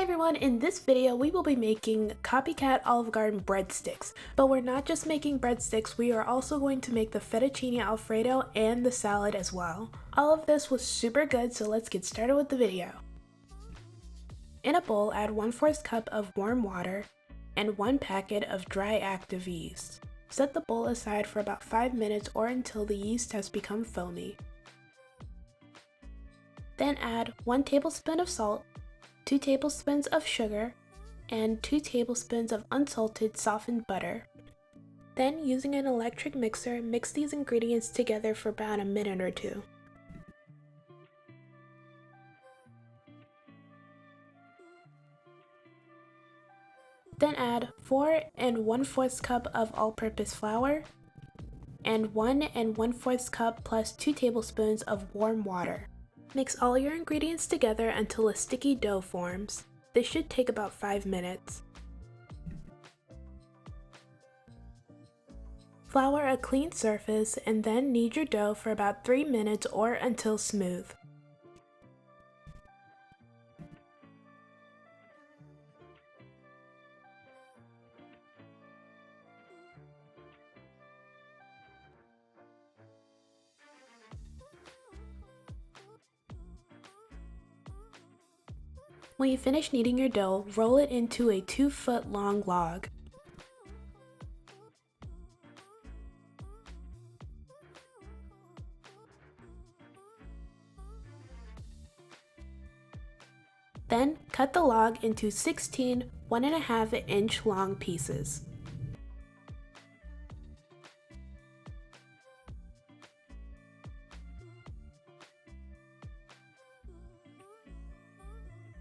everyone, in this video we will be making Copycat Olive Garden breadsticks, but we're not just making breadsticks, we are also going to make the Fettuccine Alfredo and the salad as well. All of this was super good, so let's get started with the video. In a bowl, add 1/4 cup of warm water and 1 packet of dry active yeast. Set the bowl aside for about 5 minutes or until the yeast has become foamy. Then add 1 tablespoon of salt, 2 tablespoons of sugar, and 2 tablespoons of unsalted softened butter. Then, using an electric mixer, mix these ingredients together for about a minute or two. Then add 4 1/4 cup of all-purpose flour and 1 1/4 cup plus 2 tablespoons of warm water. Mix all your ingredients together until a sticky dough forms. This should take about 5 minutes. Flour a clean surface and then knead your dough for about 3 minutes or until smooth. When you finish kneading your dough, roll it into a 2-foot long log. Then, cut the log into 16 1.5 inch long pieces.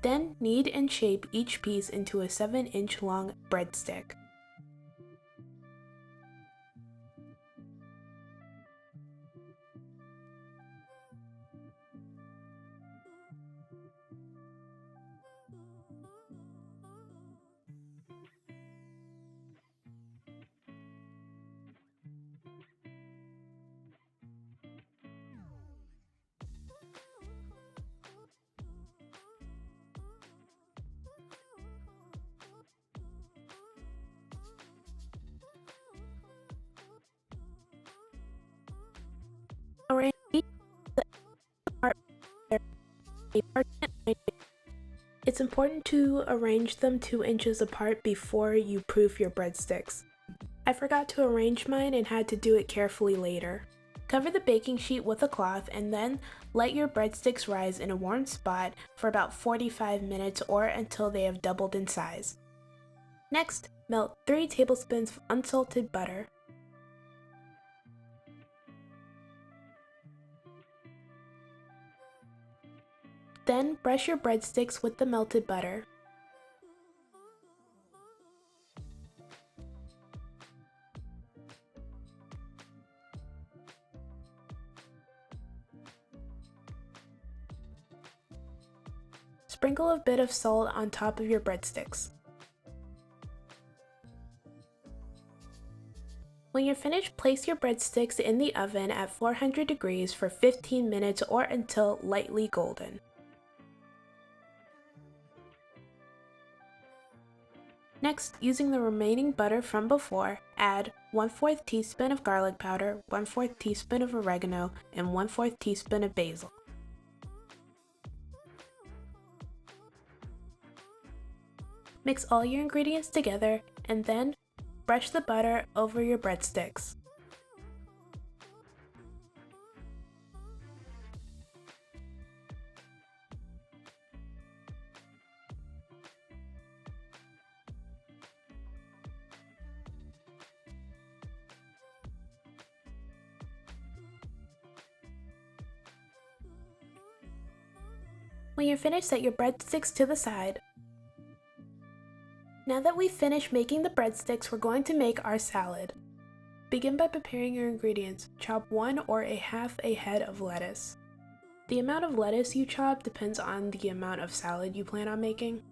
Then, knead and shape each piece into a 7-inch long breadstick. Arrange the part. It's important to arrange them 2 inches apart before you proof your breadsticks. I forgot to arrange mine and had to do it carefully later. Cover the baking sheet with a cloth and then let your breadsticks rise in a warm spot for about 45 minutes or until they have doubled in size. Next, melt 3 tablespoons of unsalted butter. Then brush your breadsticks with the melted butter. Sprinkle a bit of salt on top of your breadsticks. When you're finished, place your breadsticks in the oven at 400 degrees for 15 minutes or until lightly golden. Next, using the remaining butter from before, add 1/4 teaspoon of garlic powder, 1/4 teaspoon of oregano, and 1/4 teaspoon of basil. Mix all your ingredients together and then brush the butter over your breadsticks. When you're finished, set your breadsticks to the side. Now that we've finished making the breadsticks, we're going to make our salad. Begin by preparing your ingredients. Chop 1 or 1/2 a head of lettuce. The amount of lettuce you chop depends on the amount of salad you plan on making.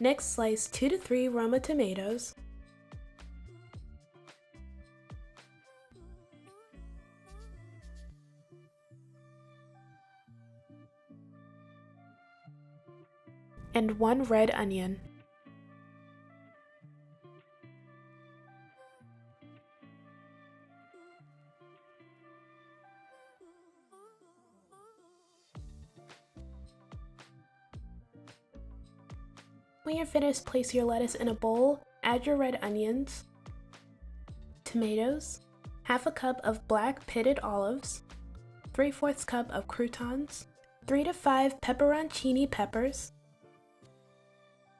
Next, slice 2 to 3 Roma tomatoes. And 1 red onion. When you're finished, place your lettuce in a bowl, add your red onions, tomatoes, half a cup of black pitted olives, 3/4 cup of croutons, 3 to 5 pepperoncini peppers,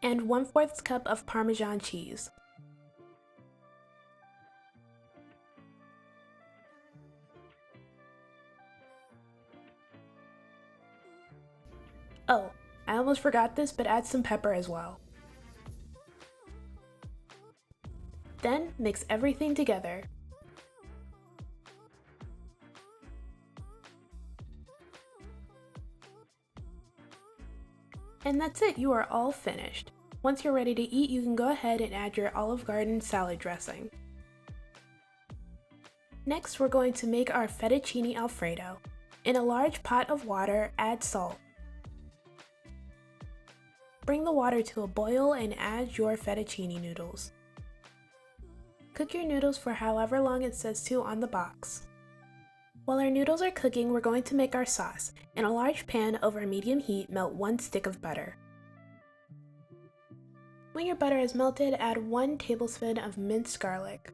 and 1/4 cup of Parmesan cheese. Oh, I almost forgot this, but add some pepper as well. Then mix everything together. And that's it, you are all finished. Once you're ready to eat, you can go ahead and add your Olive Garden salad dressing. Next, we're going to make our Fettuccine Alfredo. In a large pot of water, add salt. Bring the water to a boil and add your fettuccine noodles. Cook your noodles for however long it says to on the box. While our noodles are cooking, we're going to make our sauce. In a large pan over medium heat, melt 1 stick of butter. When your butter is melted, add 1 tablespoon of minced garlic.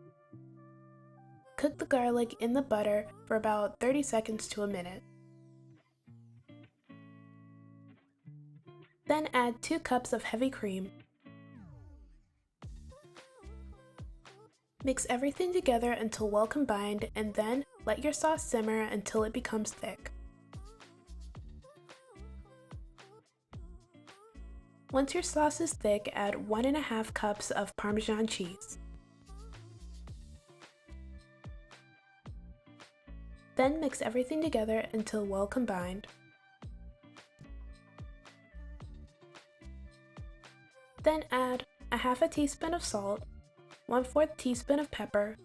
Cook the garlic in the butter for about 30 seconds to a minute. Then add 2 cups of heavy cream. Mix everything together until well combined, and then let your sauce simmer until it becomes thick. Once your sauce is thick, add 1.5 cups of Parmesan cheese. Then mix everything together until well combined. Then add a half a teaspoon of salt, 1/4 teaspoon of pepper,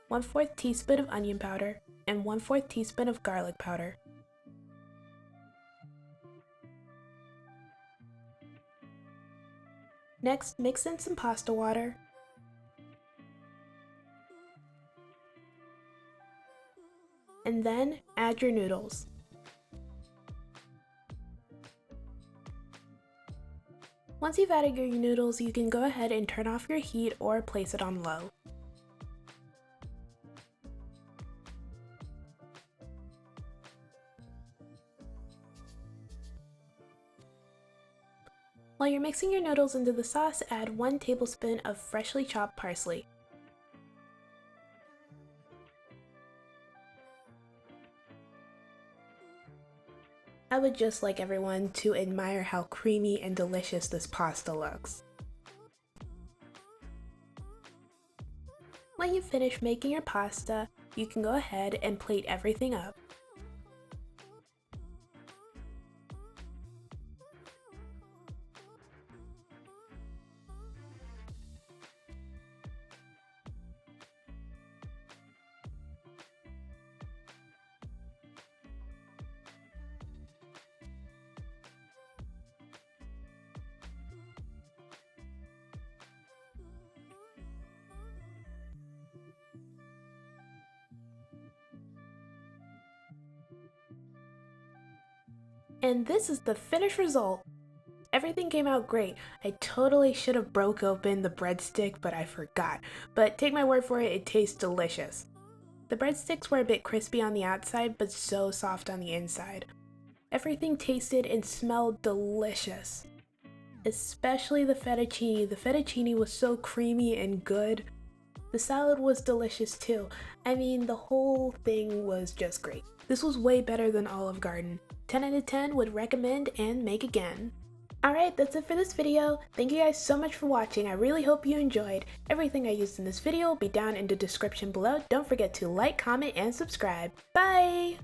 1/4 teaspoon of onion powder, and 1/4 teaspoon of garlic powder. Next, mix in some pasta water, and then add your noodles. Once you've added your noodles, you can go ahead and turn off your heat or place it on low. While you're mixing your noodles into the sauce, add 1 tablespoon of freshly chopped parsley. I would just like everyone to admire how creamy and delicious this pasta looks. When you finish making your pasta, you can go ahead and plate everything up. And this is the finished result. Everything came out great. I totally should have broke open the breadstick, but I forgot. But take my word for it, it tastes delicious. The breadsticks were a bit crispy on the outside, but so soft on the inside. Everything tasted and smelled delicious. Especially the fettuccine. The fettuccine was so creamy and good. The salad was delicious too. I mean, the whole thing was just great. This was way better than Olive Garden. 10 out of 10 would recommend and make again. Alright, that's it for this video. Thank you guys so much for watching. I really hope you enjoyed. Everything I used in this video will be down in the description below. Don't forget to like, comment, and subscribe. Bye!